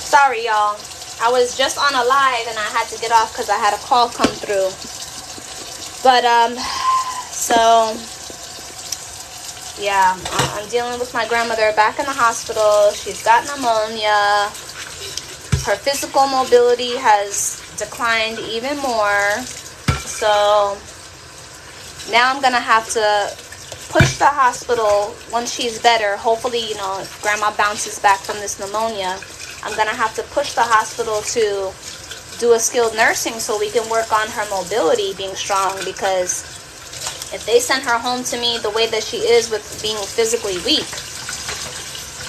Sorry, y'all. I was just on a live and I had to get off because I had a call come through. But, so, yeah, I'm dealing with my grandmother back in the hospital. She's got pneumonia. Her physical mobility has declined even more. So, now I'm going to have to push the hospital once she's better. Hopefully, you know, if grandma bounces back from this pneumonia, I'm going to have to push the hospital to do a skilled nursing so we can work on her mobility being strong, because if they send her home to me the way that she is with being physically weak,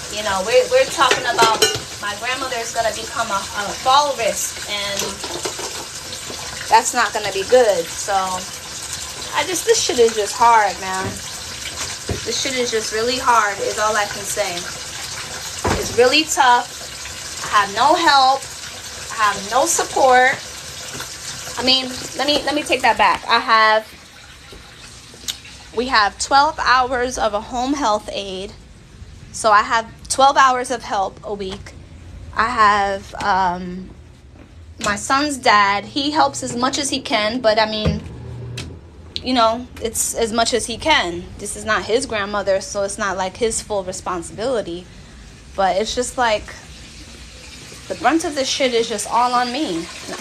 you know, we're talking about my grandmother's going to become a fall risk, and that's not going to be good. So this shit is just hard, man. This shit is just really hard is all I can say. It's really tough. I have no help. I have no support. I mean, let me take that back. We have 12 hours of a home health aide. So I have 12 hours of help a week. I have my son's dad. He helps as much as he can, but I mean, you know, it's as much as he can. This is not his grandmother, so it's not like his full responsibility. But it's just like the brunt of this shit is just all on me.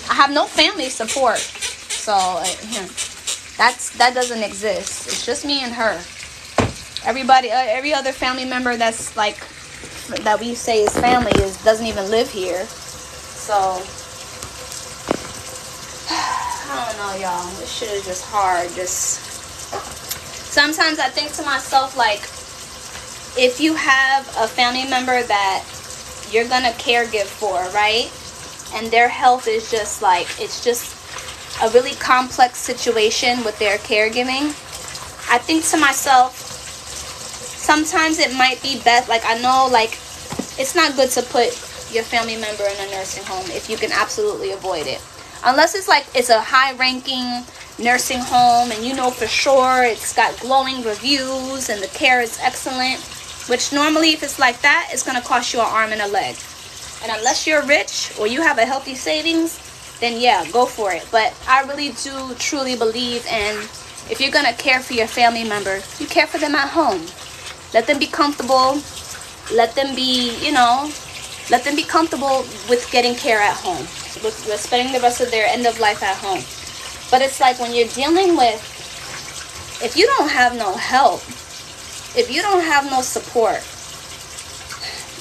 I have no family support, so that doesn't exist. It's just me and her. Everybody, every other family member that's like that we say is family doesn't even live here. So I don't know, y'all. This shit is just hard. Just sometimes I think to myself, like, if you have a family member that you're gonna caregive for, right? And their health is just like, it's just a really complex situation with their caregiving. I think to myself, sometimes it might be best, like, I know, like, it's not good to put your family member in a nursing home if you can absolutely avoid it. Unless it's like, it's a high-ranking nursing home and you know for sure it's got glowing reviews and the care is excellent. Which normally, if it's like that, it's going to cost you an arm and a leg. And unless you're rich or you have a healthy savings, then yeah, go for it. But I really do truly believe in, if you're going to care for your family member, you care for them at home. Let them be comfortable. Let them be, you know, let them be comfortable with getting care at home. With spending the rest of their end of life at home. But it's like when you're dealing with, if you don't have no help, if you don't have no support,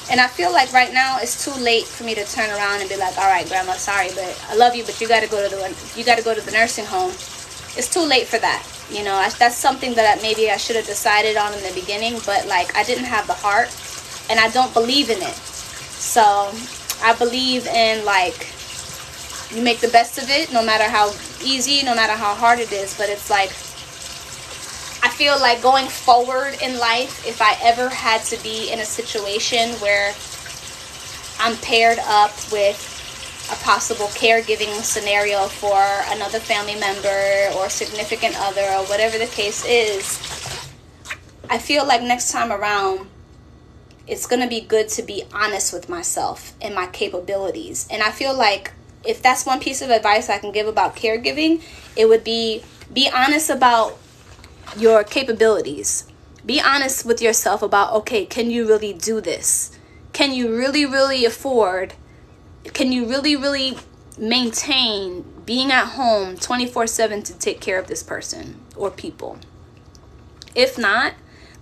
and I feel like right now it's too late for me to turn around and be like, all right, grandma, sorry, but I love you, but you got to go to the nursing home. It's too late for that. You know, that's something that maybe I should have decided on in the beginning, but like I didn't have the heart, and I don't believe in it. So I believe in, like, you make the best of it, no matter how easy, no matter how hard it is. But it's like, I feel like going forward in life, if I ever had to be in a situation where I'm paired up with a possible caregiving scenario for another family member or significant other or whatever the case is, I feel like next time around, it's going to be good to be honest with myself and my capabilities. And I feel like if that's one piece of advice I can give about caregiving, it would be honest about your capabilities. Be honest with yourself about, okay, can you really do this? Can you really, really afford? Can you really, really maintain being at home 24/7 to take care of this person or people? If not,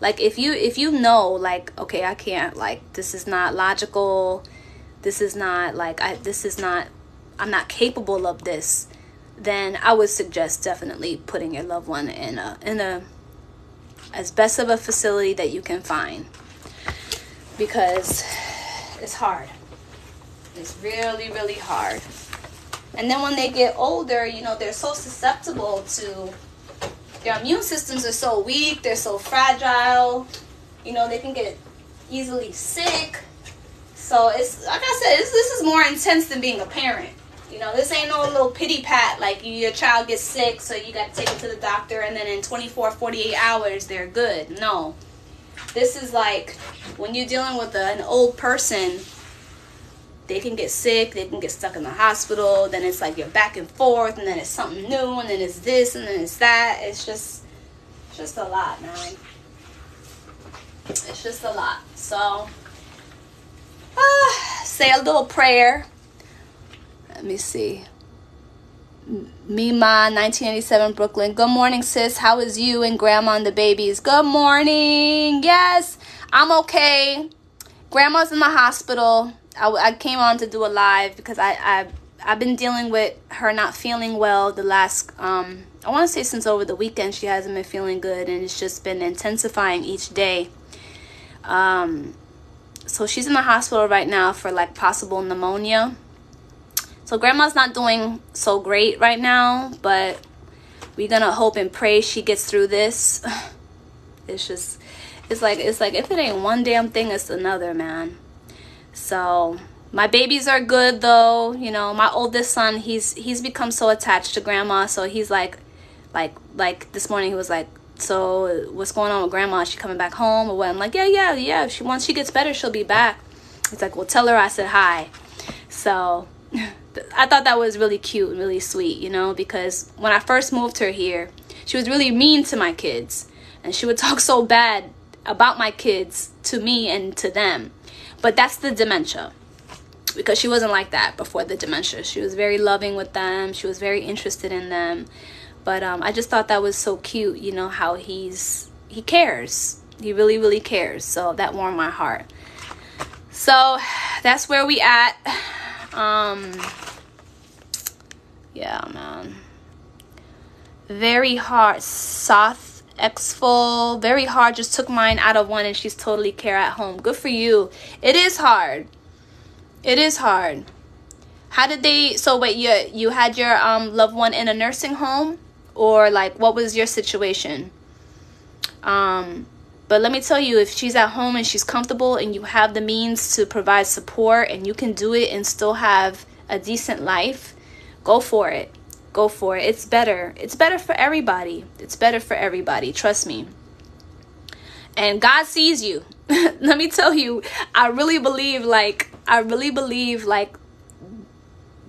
like, if you know, like, okay, I can't, like, this is not logical. This is not, like, I'm not capable of this, then I would suggest definitely putting your loved one in a as best of a facility that you can find, because it's hard. It's really, really hard. And then when they get older, you know, they're so susceptible to, their immune systems are so weak, they're so fragile, you know, they can get easily sick. So it's, like I said, this is more intense than being a parent. You know, this ain't no little pity pat, like your child gets sick, so you got to take it to the doctor, and then in 24, 48 hours, they're good. No. This is like, when you're dealing with an old person, they can get sick, they can get stuck in the hospital, then it's like you're back and forth, and then it's something new, and then it's this, and then it's that. It's just a lot, man. It's just a lot. So say a little prayer. Let me see. Mima, 1987, Brooklyn. Good morning, sis. How is you and grandma and the babies? Good morning. Yes, I'm okay. Grandma's in the hospital. I came on to do a live because I've been dealing with her not feeling well the last, I want to say since over the weekend. She hasn't been feeling good, and it's just been intensifying each day. So she's in the hospital right now for like possible pneumonia. So grandma's not doing so great right now, but we're gonna hope and pray she gets through this. It's like if it ain't one damn thing, it's another, man. So my babies are good though. You know, my oldest son, he's become so attached to grandma. So he's like this morning he was like, so what's going on with grandma? Is she coming back home or what? I'm like, yeah. Once she gets better, she'll be back. He's like, well, tell her I said hi. So I thought that was really cute and really sweet, you know, because when I first moved her here, she was really mean to my kids, and she would talk so bad about my kids to me and to them. But that's the dementia, because she wasn't like that before the dementia. She was very loving with them. She was very interested in them. But I just thought that was so cute, you know, how he cares. He really, really cares. So that warmed my heart. So that's where we at. Yeah, man. Very hard. Soth Exful. Very hard. Just took mine out of 1 and she's totally care at home. Good for you. It is hard. It is hard. How did they... So wait, you had your loved one in a nursing home? Or like, what was your situation? But let me tell you, if she's at home and she's comfortable and you have the means to provide support and you can do it and still have a decent life, go for it. Go for it. It's better. It's better for everybody. It's better for everybody. Trust me. And God sees you. Let me tell you, I really believe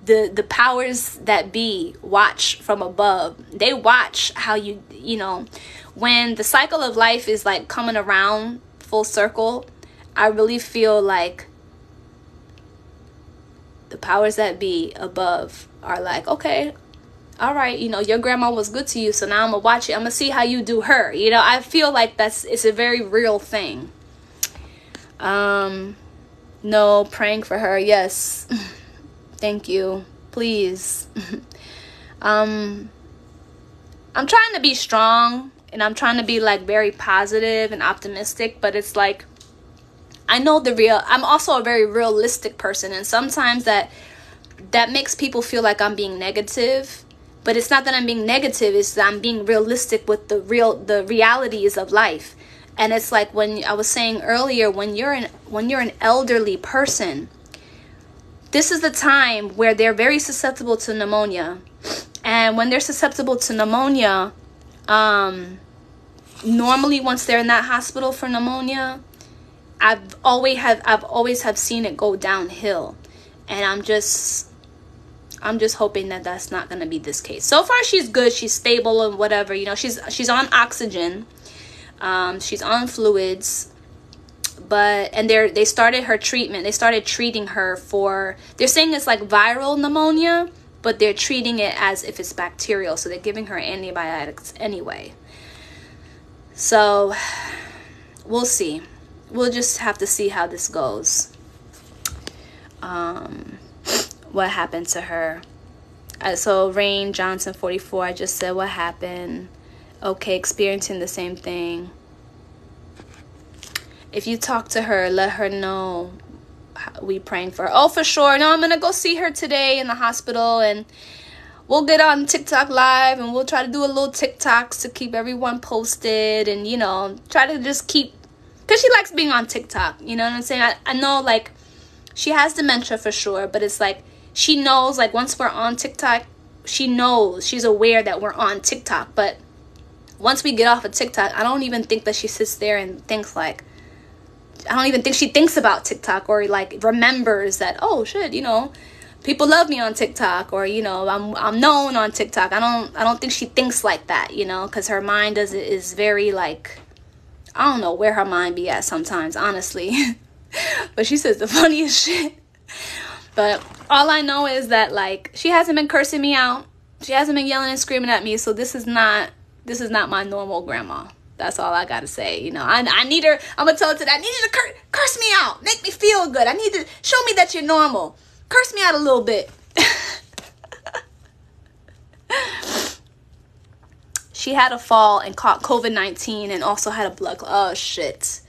the powers that be watch from above. They watch how you know, when the cycle of life is like coming around full circle, I really feel like the powers that be above are like, okay, all right, you know, your grandma was good to you, so now I'm gonna watch it. I'm gonna see how you do her. You know, I feel like it's a very real thing. No, praying for her, yes. Thank you. Please. I'm trying to be strong, and I'm trying to be like very positive and optimistic, but it's like, I know I'm also a very realistic person, and sometimes that makes people feel like I'm being negative, but it's not that I'm being negative, it's that I'm being realistic with the realities of life. And it's like when I was saying earlier, when you're an elderly person, this is the time where they're very susceptible to pneumonia. And when they're susceptible to pneumonia, normally once they're in that hospital for pneumonia, I've always have seen it go downhill. And I'm just hoping that that's not going to be this case. So far she's good, she's stable and whatever, you know, she's on oxygen. She's on fluids. And they started her treatment. They started treating her for, they're saying it's like viral pneumonia, but they're treating it as if it's bacterial. So they're giving her antibiotics anyway. So we'll see. We'll just have to see how this goes. What happened to her. So Rain Johnson 44, I just said what happened. Okay, experiencing the same thing. If you talk to her, let her know we praying for her. Oh, for sure. No, I'm going to go see her today in the hospital, and we'll get on TikTok live, and we'll try to do a little TikToks to keep everyone posted, and, you know, try to just keep, because she likes being on TikTok, you know what I'm saying? I know, like, she has dementia for sure, but it's like, she knows, like, once we're on TikTok, she knows, she's aware that we're on TikTok, but once we get off of TikTok, I don't even think that she sits there and thinks like, I don't even think she thinks about TikTok or like remembers that, oh shit, you know, people love me on TikTok, or, you know, I'm known on TikTok. I don't think she thinks like that, you know, because her mind is very like, I don't know where her mind be at sometimes, honestly. But she says the funniest shit. But all I know is that, like, she hasn't been cursing me out. She hasn't been yelling and screaming at me. So this is not my normal grandma. That's all I gotta say. You know, I need her. I'm gonna tell her today, I need you to curse me out. Make me feel good. I need to show me that you're normal. Curse me out a little bit. She had a fall and caught COVID-19 and also had a blood clot. Oh shit.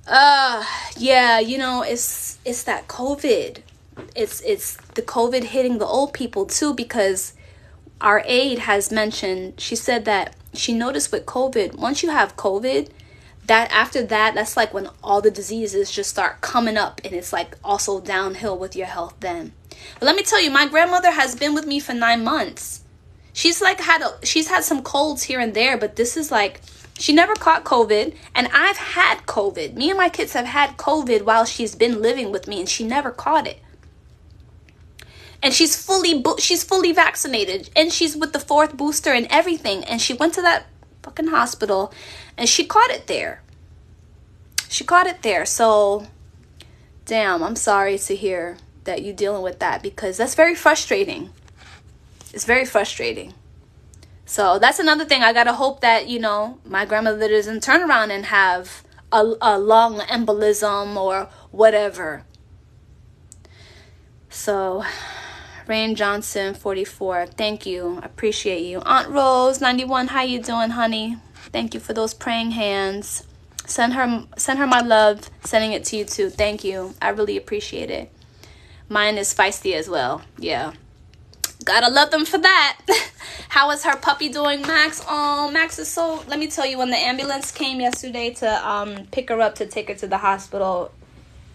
Yeah, you know, it's that COVID. It's the COVID hitting the old people too, because our aide has mentioned, she said that she noticed with COVID, once you have COVID, that after that, that's like when all the diseases just start coming up, and it's like also downhill with your health then. But let me tell you, my grandmother has been with me for 9 months. She's like she's had some colds here and there, but this is like, she never caught COVID, and I've had COVID. Me and my kids have had COVID while she's been living with me, and she never caught it. And she's fully vaccinated, and she's with the 4th booster and everything, and she went to that fucking hospital, and she caught it there. So, damn, I'm sorry to hear that you're dealing with that, because that's very frustrating. It's very frustrating. So that's another thing. I gotta hope that, you know, my grandmother doesn't turn around and have a lung embolism or whatever. So, Rain Johnson 44, thank you. I appreciate you. Aunt Rose 91, how you doing, honey? Thank you for those praying hands. Send her my love. Sending it to you too. Thank you. I really appreciate it. Mine is feisty as well. Yeah. Gotta love them for that. How is her puppy doing, Max? Oh, Max is so... Let me tell you, when the ambulance came yesterday to pick her up to take her to the hospital,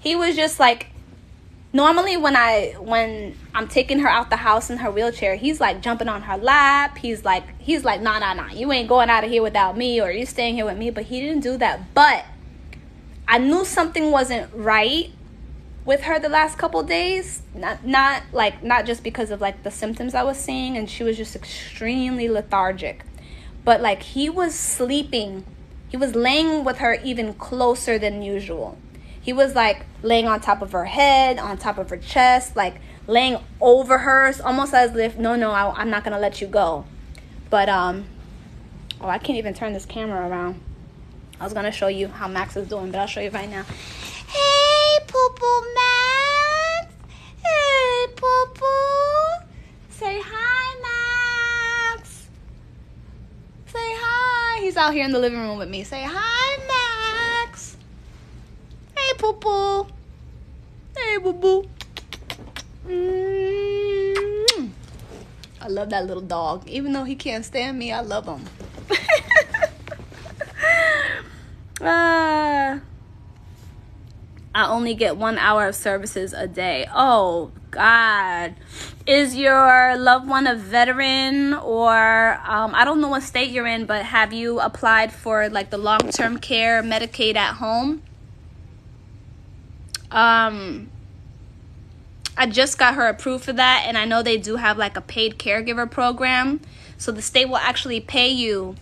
he was just like... Normally when I'm taking her out the house in her wheelchair, he's like jumping on her lap. He's like, nah. You ain't going out of here without me, or you staying here with me. But he didn't do that. But I knew something wasn't right with her the last couple days. Not just because of like the symptoms I was seeing, and she was just extremely lethargic. But like, he was sleeping. He was laying with her even closer than usual. He was like laying on top of her head, on top of her chest, like laying over her, almost as if, no, I'm not going to let you go. But, I can't even turn this camera around. I was going to show you how Max is doing, but I'll show you right now. Hey, Poo-Poo Max. Hey, Poo-Poo. Say hi, Max. Say hi. He's out here in the living room with me. Say hi, Max. Hey, Poo-Poo. Hey, Boo-Boo. I love that little dog. Even though he can't stand me, I love him. I only get 1 hour of services a day. Oh, God. Is your loved one a veteran, or I don't know what state you're in, but have you applied for like the long-term care Medicaid at home? I just got her approved for that, and I know they do have like a paid caregiver program, so the state will actually pay you.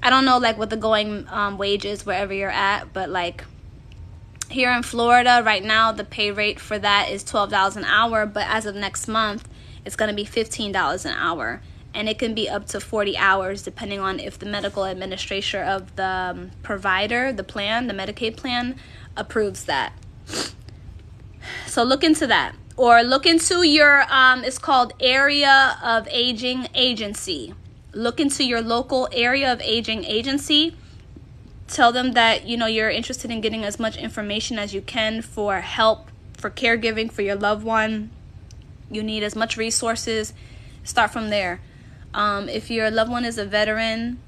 I don't know like what the going wage is wherever you're at, but like here in Florida right now, the pay rate for that is $12 an hour, but as of next month, it's going to be $15 an hour, and it can be up to 40 hours depending on if the medical administrator of the provider, the plan, the Medicaid plan, approves that. So look into that, or look into your it's called Area of Aging Agency. Look into your local Area of Aging Agency. Tell them that, you know, you're interested in getting as much information as you can for help, for caregiving for your loved one. You need as much resources. Start from there. If your loved one is a veteran,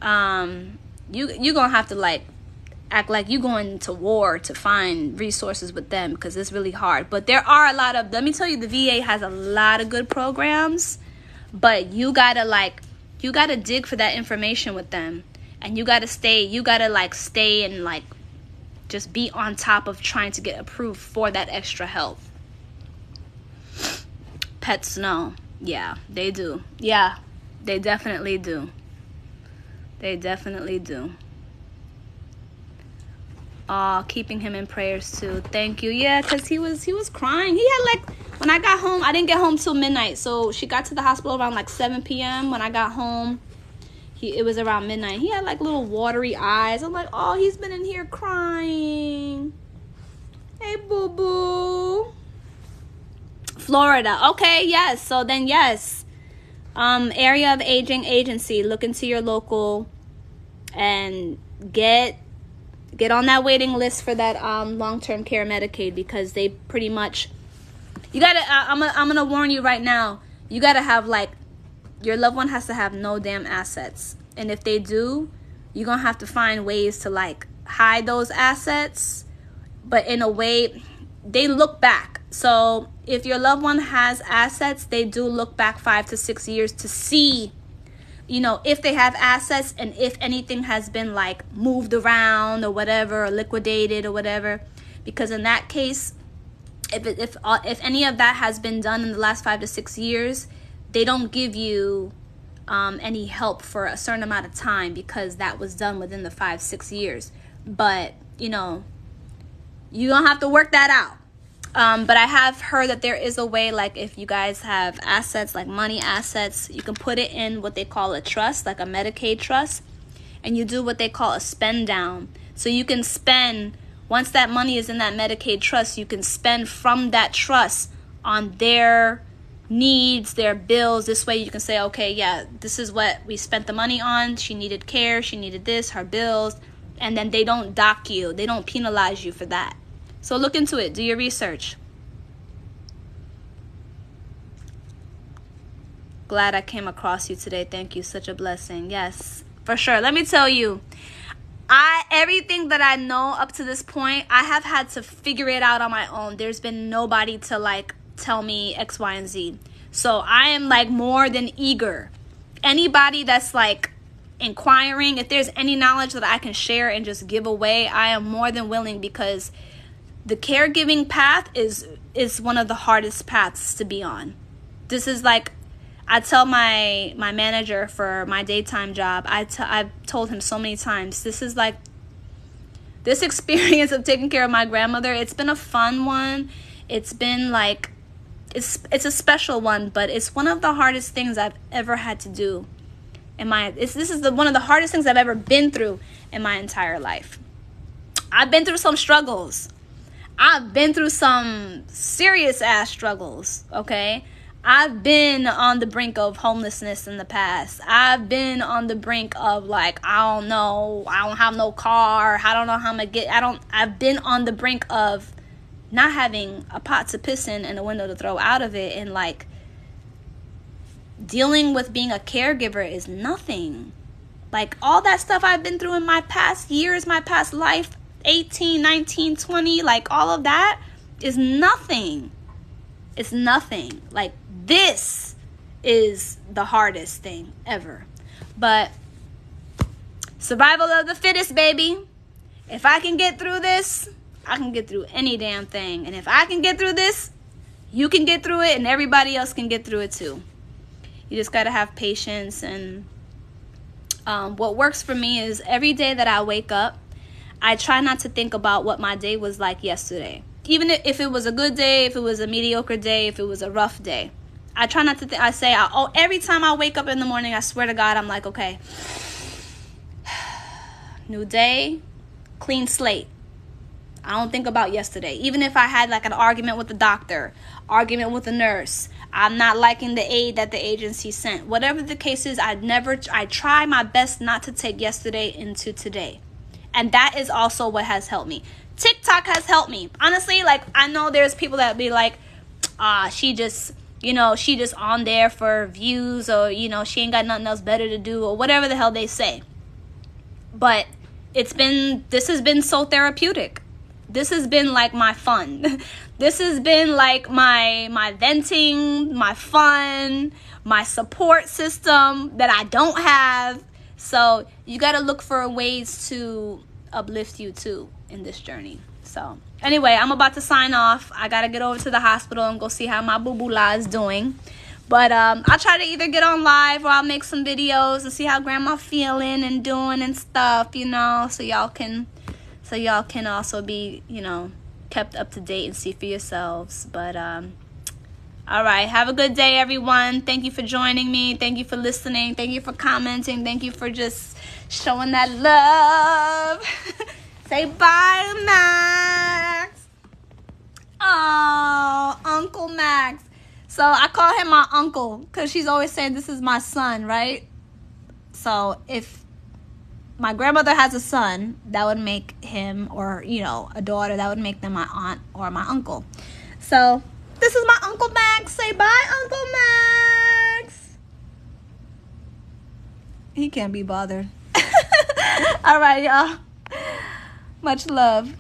you're gonna have to like act like you going to war to find resources with them, because it's really hard. But there are a lot of, let me tell you, the VA has a lot of good programs, but you gotta dig for that information with them. And you gotta like stay and like just be on top of trying to get approved for that extra help. Pets know. Yeah, they do. Yeah, they definitely do. They definitely do. Keeping him in prayers too. Thank you. Yeah, because he was crying. He had like, when I got home, I didn't get home till midnight. So she got to the hospital around like 7 p.m. When I got home, it was around midnight. He had like little watery eyes. I'm like, oh, he's been in here crying. Hey, boo-boo. Florida. Okay, yes. So then, yes. Area of aging agency. Look into your local and get on that waiting list for that long-term care Medicaid, because they pretty much, you gotta, I'm gonna warn you right now, you gotta have like, your loved one has to have no damn assets. And if they do, you're gonna have to find ways to like hide those assets, but in a way, they look back. So if your loved one has assets, they do look back 5 to 6 years to see, you know, if they have assets and if anything has been like moved around or whatever, or liquidated or whatever. Because in that case, if any of that has been done in the last 5 to 6 years, they don't give you any help for a certain amount of time, because that was done within the 5-6 years. But, you know, you don't have to work that out. But I have heard that there is a way, like if you guys have assets, like money assets, you can put it in what they call a trust, like a Medicaid trust, and you do what they call a spend down. So you can spend, once that money is in that Medicaid trust, you can spend from that trust on their needs, their bills. This way you can say, okay, yeah, this is what we spent the money on. She needed care, she needed this, her bills, and then they don't dock you. They don't penalize you for that. So look into it. Do your research. Glad I came across you today. Thank you. Such a blessing. Yes, for sure. Let me tell you, everything that I know up to this point, I have had to figure it out on my own. There's been nobody to like tell me X, Y, and Z. So I am like more than eager. Anybody that's like inquiring, if there's any knowledge that I can share and just give away, I am more than willing, because the caregiving path is one of the hardest paths to be on. This is like, I tell my manager for my daytime job, I've told him so many times, this is like, this experience of taking care of my grandmother, it's been a fun one. It's been like, it's a special one, but it's one of the hardest things I've ever had to do this is one of the hardest things I've ever been through in my entire life. I've been through some struggles. I've been through some serious ass struggles, okay? I've been on the brink of homelessness in the past. I've been on the brink of like, I don't know, I don't have no car. I don't know how I'm going to I've been on the brink of not having a pot to piss in and a window to throw out of it. And like, dealing with being a caregiver is nothing. Like all that stuff I've been through in my past years, my past life, 18, 19, 20, like all of that is nothing. It's nothing. Like this is the hardest thing ever. But survival of the fittest, baby. If I can get through this, I can get through any damn thing. And if I can get through this, you can get through it, and everybody else can get through it too. You just got to have patience. And what works for me is every day that I wake up, I try not to think about what my day was like yesterday. Even if it was a good day, if it was a mediocre day, if it was a rough day. I try not to I say, every time I wake up in the morning, I swear to God, I'm like, okay, new day, clean slate. I don't think about yesterday. Even if I had like an argument with the doctor, argument with the nurse, I'm not liking the aid that the agency sent. Whatever the case is, I try my best not to take yesterday into today. And that is also what has helped me. TikTok has helped me. Honestly, like, I know there's people that be like, she just on there for views, or, she ain't got nothing else better to do, or whatever the hell they say. But this has been so therapeutic. This has been like my fun. This has been like my venting, my fun, my support system that I don't have. So you got to look for ways to uplift you too in this journey. So anyway, I'm about to sign off. I got to get over to the hospital and go see how my boo-boo-la is doing. But I'll try to either get on live or I'll make some videos and see how grandma feeling and doing and stuff, you know, so y'all can also be, you know, kept up to date and see for yourselves. But all right, have a good day, everyone. Thank you for joining me. Thank you for listening. Thank you for commenting. Thank you for just showing that love. Say bye, Max. Oh, Uncle Max. So I call him my uncle because she's always saying this is my son, right? So if my grandmother has a son, that would make him, or, you know, a daughter, that would make them my aunt or my uncle. So this is my Uncle Max. Say bye, Uncle Max. He can't be bothered. All right, y'all. Much love.